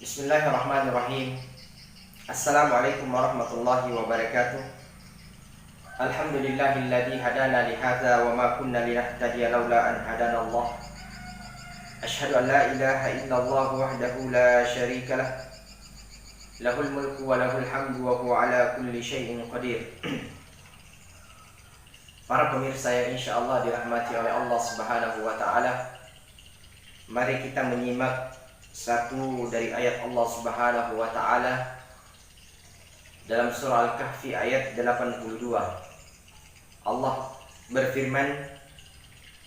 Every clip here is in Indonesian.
Bismillahirrahmanirrahim. Assalamualaikum warahmatullahi wabarakatuh. Alhamdulillahilladzi hadana li hadza wa ma kunna linahtadiya laula an hadana Allah. Asyhadu an la ilaha illallah wahdahu la syarika lah. Lahul mulku wa lahul hamdu wa huwa ala kulli syai'in qadir. Para pemirsa yang insyaallah dirahmati oleh Allah Subhanahu wa taala, mari kita menyimak satu dari ayat Allah Subhanahu wa taala dalam surah Al-Kahfi ayat 82. Allah berfirman,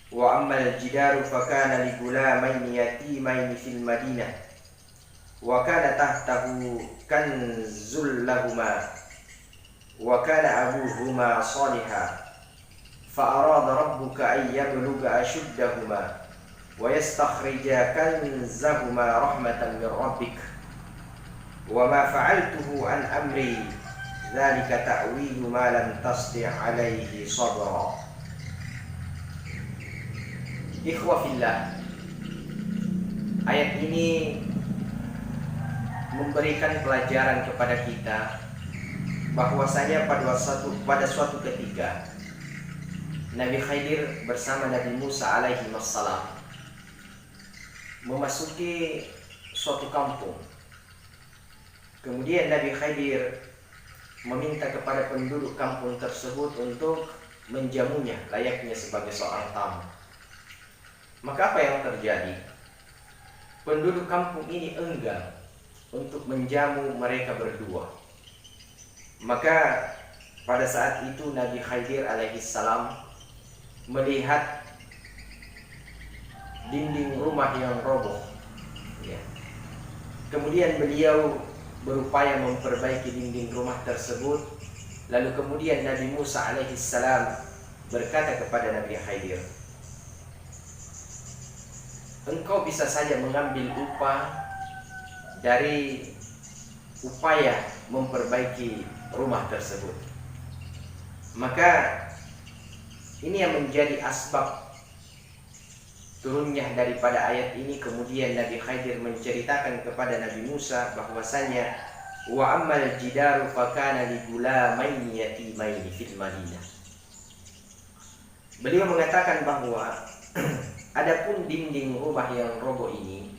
"Wa ammal jidaru fakana li gulamaini yatimaini fil Madinah wa kana tahtahu kanzul lahumā wa kana abuhuma shalihan fa arada rabbuka an yablugha ashuddahuma wa yastakhrija kanzahuma rahmatan min rabbik wa ma fa'altuhu an amri dzalika ta'wilu ma lam tasti' alaihi sabra." Ikhwa fillah, ayat ini memberikan pelajaran kepada kita bahwasanya pada suatu ketika Nabi Khidir bersama Nabi Musa alaihi wassalam memasuki suatu kampung. Kemudian Nabi Khidir meminta kepada penduduk kampung tersebut untuk menjamunya layaknya sebagai seorang tamu. Maka apa yang terjadi? Penduduk kampung ini enggan untuk menjamu mereka berdua. Maka pada saat itu Nabi Khidir alaihissalam melihat dinding rumah yang roboh, ya. Kemudian beliau berupaya memperbaiki dinding rumah tersebut. Lalu kemudian Nabi Musa alaihissalam berkata kepada Nabi Khidir, "Engkau bisa saja mengambil upah dari upaya memperbaiki rumah tersebut." Maka ini yang menjadi asbab turunnya daripada ayat ini. Kemudian Nabi Khidir menceritakan kepada Nabi Musa bahwasanya wa ammal jidaru fakana li gulamaini yatimaini fil Madinah. Beliau mengatakan bahwa adapun dinding rumah yang roboh ini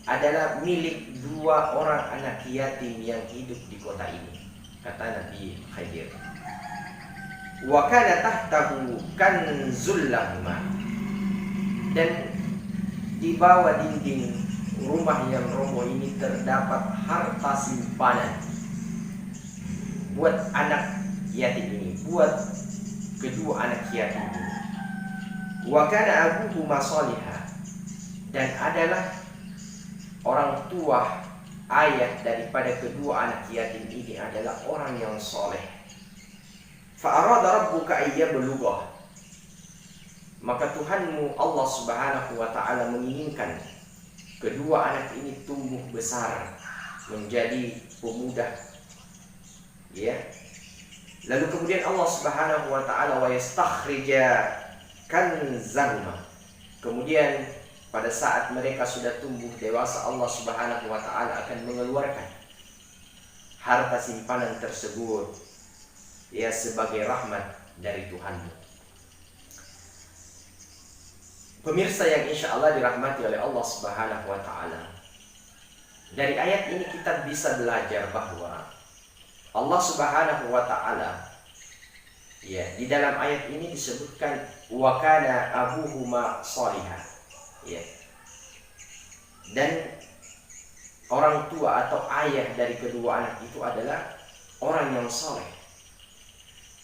adalah milik dua orang anak yatim yang hidup di kota ini, kata Nabi Khidir. Wa kana tahtahu kanzul lahumā, dan di bawah dinding rumah yang roboh ini terdapat harta simpanan buat anak yatim ini, buat kedua anak yatim ini. Wa kana abuhuma shalihan, dan adalah orang tua ayah daripada kedua anak yatim ini adalah orang yang soleh. Fa arada rabbuka ayyablugha, maka Tuhanmu Allah Subhanahu wa ta'ala menginginkan kedua anak ini tumbuh besar menjadi pemuda, ya. Lalu kemudian Allah Subhanahu wa ta'ala wa yastakhrija kanzahuma, kemudian pada saat mereka sudah tumbuh dewasa, Allah Subhanahu wa ta'ala akan mengeluarkan harta simpanan tersebut, ya, sebagai rahmat dari Tuhanmu. Pemirsa yang insya Allah dirahmati oleh Allah Subhanahu wa ta'ala, dari ayat ini kita bisa belajar bahwa Allah Subhanahu wa ta'ala, ya, di dalam ayat ini disebutkan wa kana abuhuma shalihan, ya, dan orang tua atau ayah dari kedua anak itu adalah orang yang soleh.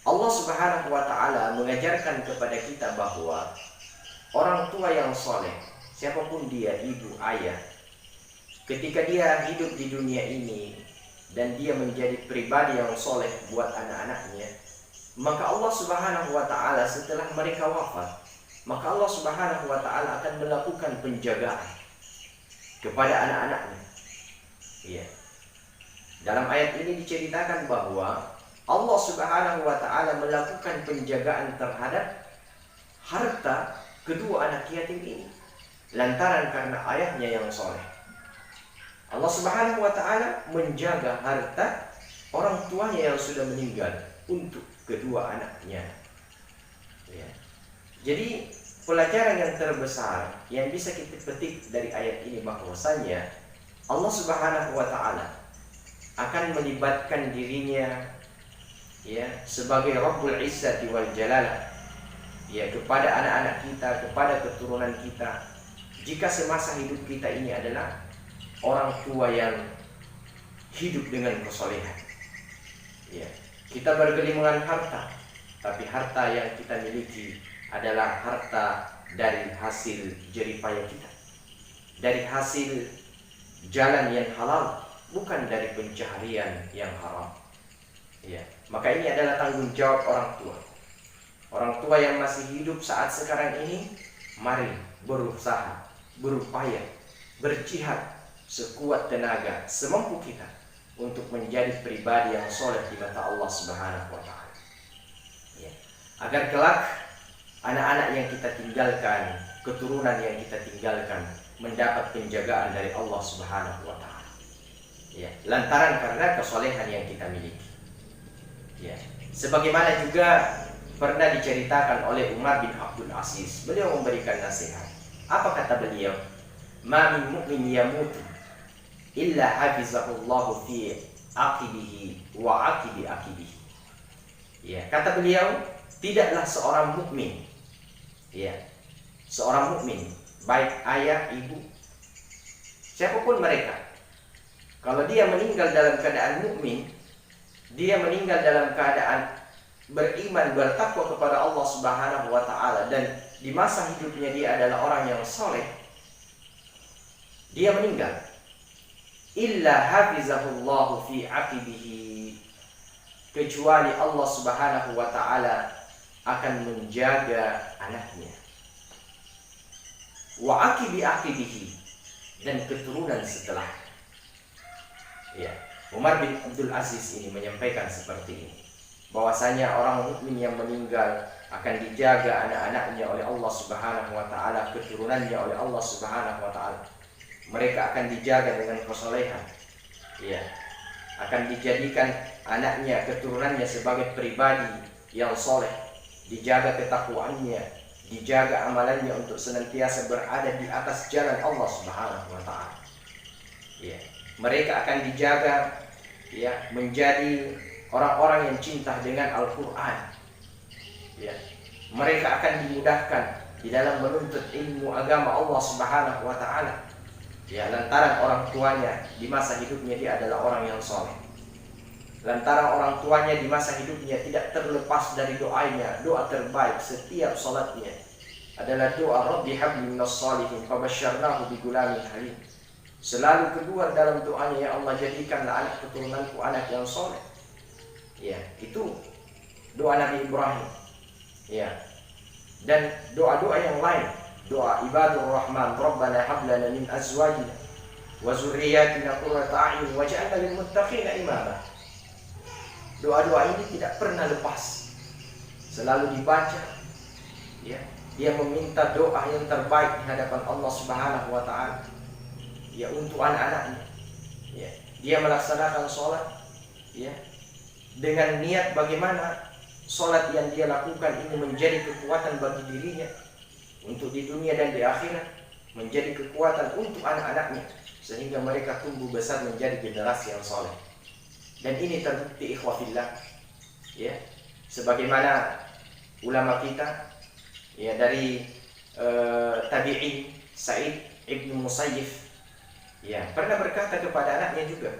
Allah Subhanahu wa ta'ala mengajarkan kepada kita bahwa orang tua yang soleh, siapapun dia, ibu, ayah, ketika dia hidup di dunia ini dan dia menjadi pribadi yang soleh buat anak-anaknya, maka Allah Subhanahu wa ta'ala setelah mereka wafat, maka Allah Subhanahu wa ta'ala akan melakukan penjagaan kepada anak-anaknya, ya. Dalam ayat ini diceritakan bahwa Allah Subhanahu wa ta'ala melakukan penjagaan terhadap harta kedua anak yatim ini lantaran karena ayahnya yang soleh. Allah Subhanahu wa taala menjaga harta orang tuanya yang sudah meninggal untuk kedua anaknya. Ya. Jadi pelajaran yang terbesar yang bisa kita petik dari ayat ini bahwasanya Allah Subhanahu wa taala akan melibatkan dirinya ya sebagai Rabbul Izzati wal Jalalah ya kepada anak-anak kita, kepada keturunan kita, jika semasa hidup kita ini adalah orang tua yang hidup dengan kesolehan. Ya, kita bergelimangan harta, tapi harta yang kita miliki adalah harta dari hasil jerih payah kita, dari hasil jalan yang halal, bukan dari pencaharian yang haram. Ya, maka ini adalah tanggung jawab orang tua. Orang tua yang masih hidup saat sekarang ini, mari berusaha, berupaya, berjihad sekuat tenaga, semampu kita untuk menjadi pribadi yang soleh di mata Allah Subhanahu wa taala. Ya. Agar kelak anak-anak yang kita tinggalkan, keturunan yang kita tinggalkan mendapat penjagaan dari Allah Subhanahu wa taala. Ya, lantaran karena kesolehan yang kita miliki. Ya. Sebagaimana juga pernah diceritakan oleh Umar bin Abdul Aziz, beliau memberikan nasihat. Apa kata beliau? Ma min mu'min yamutu illa hafizahullahu fi aqibihi wa aqibi aqibihi. Ya, kata beliau, tidaklah seorang mukmin, ya, seorang mukmin, baik ayah, ibu, siapapun mereka, kalau dia meninggal dalam keadaan mukmin, dia meninggal dalam keadaan beriman, bertakwa kepada Allah Subhanahu wa taala, dan di masa hidupnya dia adalah orang yang soleh, dia meninggal, illa hafizahullahu fi aqibihi, kecuali Allah Subhanahu wa taala akan menjaga anaknya, wa aqibi aqibihi, dan keturunan setelah. Ya, Umar bin Abdul Aziz ini menyampaikan seperti ini, bahwasanya orang mukmin yang meninggal akan dijaga anak-anaknya oleh Allah Subhanahu wa taala, keturunannya oleh Allah Subhanahu wa taala. Mereka akan dijaga dengan kesolehan. Ya. Akan dijadikan anaknya, keturunannya sebagai pribadi yang soleh, dijaga ketakwaannya, dijaga amalannya untuk senantiasa berada di atas jalan Allah Subhanahu wa taala. Ya. Mereka akan dijaga ya menjadi orang-orang yang cinta dengan Al-Quran. Ya. Mereka akan dimudahkan di dalam menuntut ilmu agama Allah Subhanahu wa taala. Ya, lantaran orang tuanya di masa hidupnya dia adalah orang yang soleh. Lantaran orang tuanya di masa hidupnya tidak terlepas dari doanya, doa terbaik setiap salatnya adalah doa Rabbi habli minas shalihin fabasyarnahu bigulamin halim. Selalu keluar dalam doanya, ya Allah jadikanlah anak keturunanku anak yang soleh. Ya, itu doa Nabi Ibrahim. Ya. Dan doa-doa yang lain, doa ibadur rahman, Rabbana hab lana min azwajina wa dzurriyyatina qurrata a'yun waj'alna lil muttaqina imama. Doa-doa ini tidak pernah lepas, selalu dibaca. Ya, dia meminta doa yang terbaik di hadapan Allah Subhanahu wa taala. Ya, untuk anak-anaknya. Ya, dia melaksanakan sholat ya dengan niat bagaimana sholat yang dia lakukan ini menjadi kekuatan bagi dirinya untuk di dunia dan di akhirat, menjadi kekuatan untuk anak-anaknya sehingga mereka tumbuh besar menjadi generasi yang soleh. Dan ini terbukti ikhwafillah ya, sebagaimana ulama kita ya dari tabi'in Sa'id ibn Musayyif ya pernah berkata kepada anaknya juga,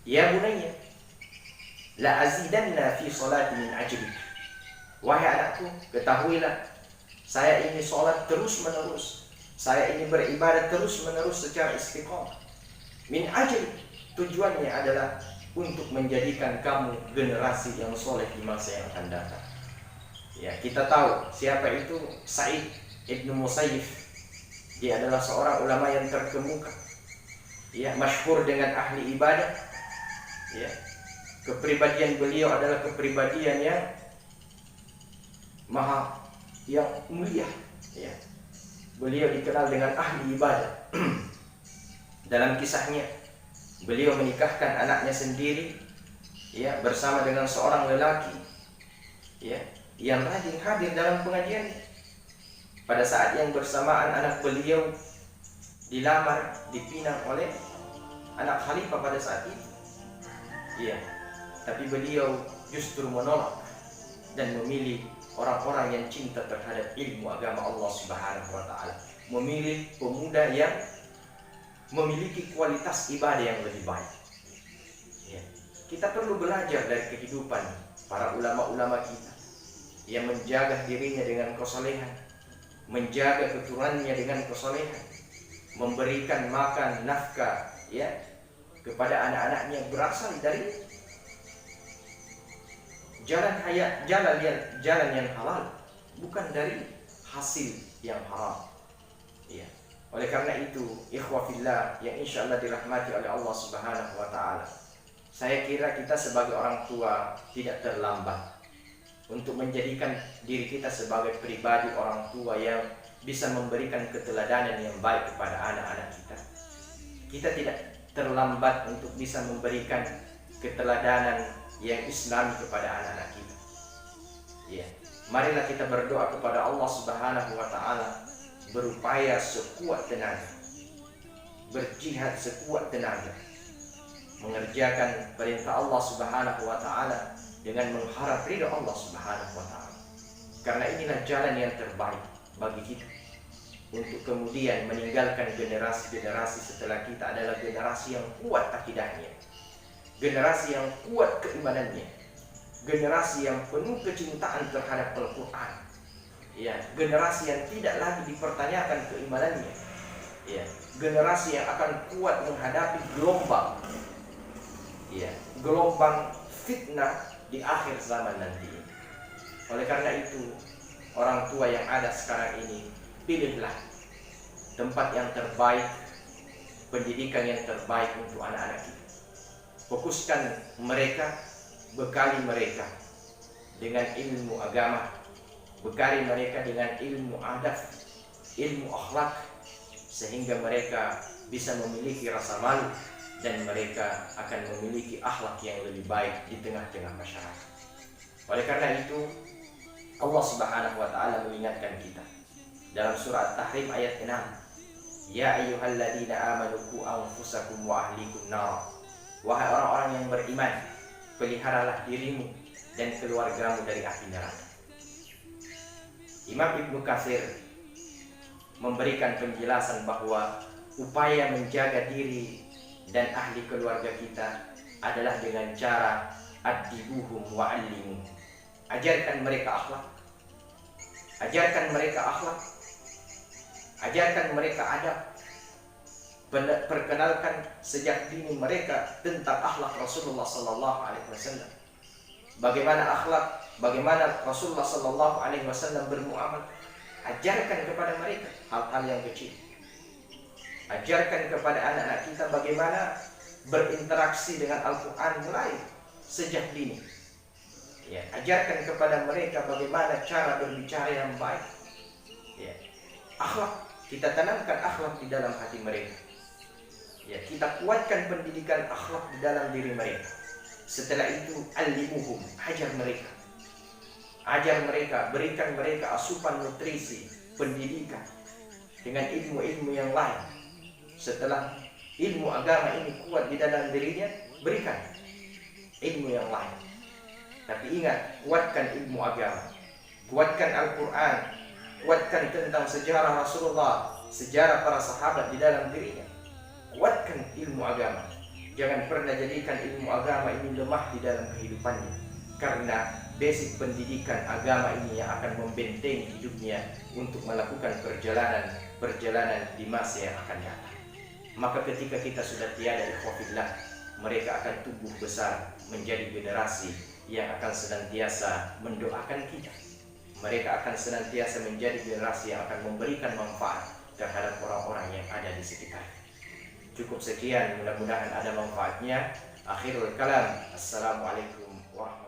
ya bunayya la azidanna fi salati min ajlik. Wahai anakku, ketahuilah saya ini sholat terus menerus, saya ini beribadah terus menerus secara istiqomah. Min ajlik, tujuannya adalah untuk menjadikan kamu generasi yang soleh di masa yang akan datang. Ya, kita tahu siapa itu Sa'id ibn Musayyif. Dia adalah seorang ulama yang terkemuka, ya, masyhur dengan ahli ibadah. Ya, kepribadian beliau adalah kepribadian yang yang mulia. Ya, beliau dikenal dengan ahli ibadah. Dalam kisahnya, Beliau menikahkan anaknya sendiri, ya, bersama dengan seorang lelaki, ya, yang rajin hadir dalam pengajian. Pada saat yang bersamaan anak beliau dilamar, dipinang oleh anak khalifah pada saat itu. Ya, tapi beliau justru menolak dan memilih orang-orang yang cinta terhadap ilmu agama Allah Subhanahu wa taala. Memilih pemuda yang memiliki kualitas ibadah yang lebih baik. Ya. Kita perlu belajar dari kehidupan para ulama-ulama kita yang menjaga dirinya dengan kesolehan, menjaga keturunannya dengan kesolehan, memberikan makan nafkah, ya, kepada anak-anaknya berasal dari jalan yang halal, bukan dari hasil yang haram. Ya. Oleh karena itu, ikhwah fillah yang insyaallah dirahmati oleh Allah Subhanahu wa taala, saya kira kita sebagai orang tua tidak terlambat untuk menjadikan diri kita sebagai pribadi orang tua yang bisa memberikan keteladanan yang baik kepada anak-anak kita. Kita tidak terlambat untuk bisa memberikan keteladanan yang Islami kepada anak-anak kita. Ya, marilah kita berdoa kepada Allah Subhanahu wa taala, berupaya sekuat tenaga, berjihad sekuat tenaga, mengerjakan perintah Allah Subhanahu wa taala dengan mengharap ridha Allah Subhanahu wa taala. Karena inilah jalan yang terbaik bagi kita untuk kemudian meninggalkan generasi-generasi setelah kita adalah generasi yang kuat akidahnya, generasi yang kuat keimanannya, generasi yang penuh kecintaan terhadap Al-Quran. Ya, generasi yang tidak lagi dipertanyakan keimanannya. Ya, generasi yang akan kuat menghadapi gelombang, ya, gelombang fitnah di akhir zaman nanti. Oleh karena itu, orang tua yang ada sekarang ini, pilihlah tempat yang terbaik, pendidikan yang terbaik untuk anak-anak kita. Fokuskan mereka, bekali mereka dengan ilmu agama, bekali mereka dengan ilmu adab, ilmu akhlak, sehingga mereka bisa memiliki rasa malu dan mereka akan memiliki akhlak yang lebih baik di tengah-tengah masyarakat. Oleh karena itu, Allah Subhanahu wa taala mengingatkan kita dalam surah At-Tahrim ayat 6, ya ayyuhalladzina amanu qu anfusakum wa ahlikum nar. Wahai orang-orang yang beriman, peliharalah dirimu dan keluargamu dari api neraka. Imam Ibnu Katsir memberikan penjelasan bahwa upaya menjaga diri dan ahli keluarga kita adalah dengan cara addibuhum wa allimu. Ajarkan mereka akhlak, ajarkan mereka akhlak, ajarkan mereka adab, perkenalkan sejak dini mereka tentang akhlak Rasulullah sallallahu alaihi wasallam. Bagaimana akhlak, bagaimana Rasulullah sallallahu alaihi wasallam bermuamalah. Ajarkan kepada mereka hal-hal yang kecil. Ajarkan kepada anak-anak kita bagaimana berinteraksi dengan Al-Quran mulai sejak dini. Ya, ajarkan kepada mereka bagaimana cara berbicara yang baik. Ya, akhlak, kita tanamkan akhlak di dalam hati mereka. Ya, kita kuatkan pendidikan akhlak di dalam diri mereka. Setelah itu alimuhum, ajar mereka. Ajar mereka, berikan mereka asupan nutrisi, pendidikan dengan ilmu-ilmu yang lain. Setelah ilmu agama ini kuat di dalam dirinya, berikan ilmu yang lain. Tapi ingat, kuatkan ilmu agama, kuatkan Al-Quran, kuatkan tentang sejarah Rasulullah, sejarah para sahabat di dalam dirinya. Kuatkan ilmu agama. Jangan pernah jadikan ilmu agama ini lemah di dalam kehidupannya, karena basic pendidikan agama ini yang akan membentengi hidupnya untuk melakukan perjalanan di masa yang akan datang. Maka ketika kita sudah tiada ikhwafillah, mereka akan tumbuh besar menjadi generasi yang akan senantiasa mendoakan kita. Mereka akan senantiasa menjadi generasi yang akan memberikan manfaat terhadap orang-orang yang ada di sekitar. Cukup sekian, mudah-mudahan ada manfaatnya. Akhirul kalam, assalamualaikum warahmatullahi wabarakatuh.